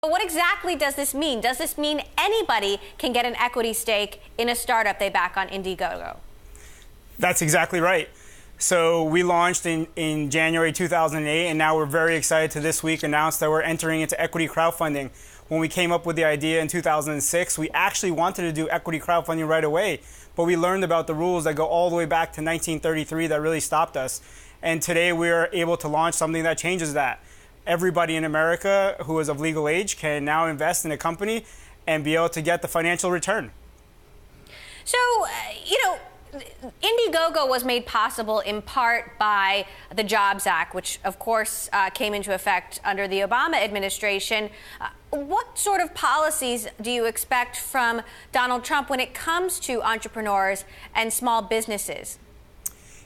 What exactly does this mean? Does this mean anybody can get an equity stake in a startup they back on Indiegogo? That's exactly right. So we launched in January 2008, and now we're very excited to this week announce that we're entering into equity crowdfunding. When we came up with the idea in 2006, we actually wanted to do equity crowdfunding right away, but we learned about the rules that go all the way back to 1933 that really stopped us. And today we are able to launch something that changes that. Everybody in America who is of legal age can now invest in a company and be able to get the financial return. So, Indiegogo was made possible in part by the Jobs Act, which of course came into effect under the Obama administration. What sort of policies do you expect from Donald Trump when it comes to entrepreneurs and small businesses?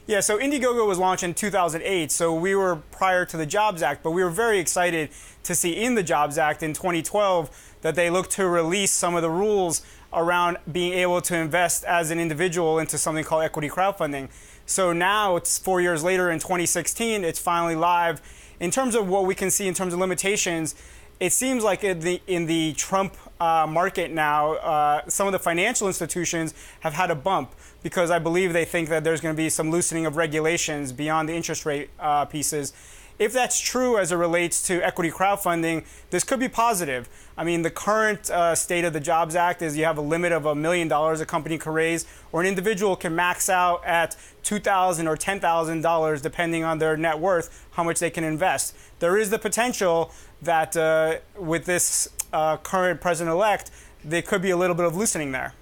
Yeah, so Indiegogo was launched in 2008, so we were prior to the Jobs Act, but we were very excited to see in the Jobs Act in 2012 that they looked to release some of the rules around being able to invest as an individual into something called equity crowdfunding. So now it's 4 years later in 2016, it's finally live. In terms of what we can see in terms of limitations, it seems like in the Trump market now, some of the financial institutions have had a bump because I believe they think that there's going to be some loosening of regulations beyond the interest rate pieces. If that's true as it relates to equity crowdfunding, this could be positive. I mean, the current state of the Jobs Act is you have a limit of $1 million a company can raise, or an individual can max out at $2,000 or $10,000, depending on their net worth, how much they can invest. There is the potential that with this current president-elect, there could be a little bit of loosening there.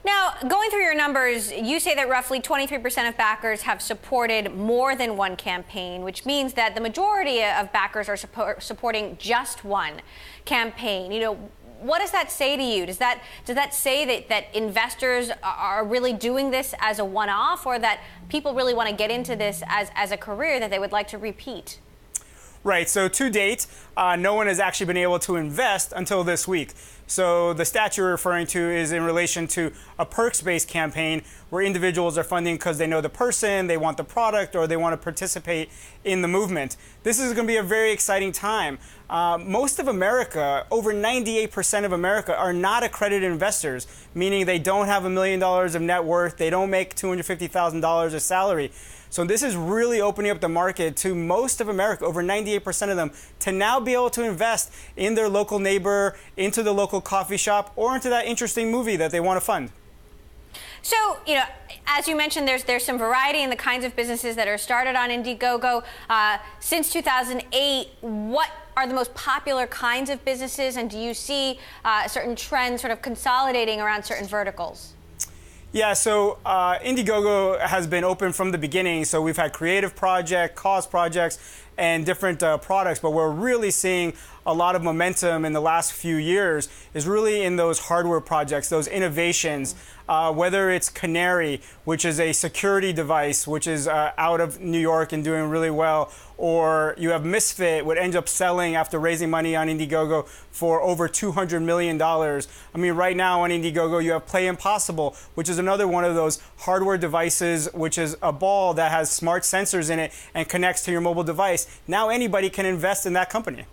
Now, going through your numbers, you say that roughly 23% of backers have supported more than one campaign, which means that the majority of backers are supporting just one campaign. What does that say to you? Does that say that investors are really doing this as a one-off, or that people really want to get into this as a career that they would like to repeat? Right. So to date, no one has actually been able to invest until this week. So the stat you're referring to is in relation to a perks-based campaign where individuals are funding because they know the person, they want the product, or they want to participate in the movement. This is going to be a very exciting time. Most of America, over 98% of America, are not accredited investors, meaning they don't have $1 million of net worth, they don't make $250,000 of salary. So this is really opening up the market to most of America, over 98% of them, to now be able to invest in their local neighbor, into the local coffee shop, or into that interesting movie that they want to fund. So, as you mentioned, there's some variety in the kinds of businesses that are started on Indiegogo. Since 2008, what are the most popular kinds of businesses, and do you see certain trends sort of consolidating around certain verticals? Yeah, so Indiegogo has been open from the beginning. So we've had creative projects, cause projects, and different products. But we're really seeing a lot of momentum in the last few years is really in those hardware projects, those innovations, whether it's Canary, which is a security device, which is out of New York and doing really well, or you have Misfit, which ends up selling after raising money on Indiegogo for over $200 million. I mean, right now on Indiegogo, you have Play Impossible, which is another one of those hardware devices, which is a ball that has smart sensors in it and connects to your mobile device. Now anybody can invest in that company.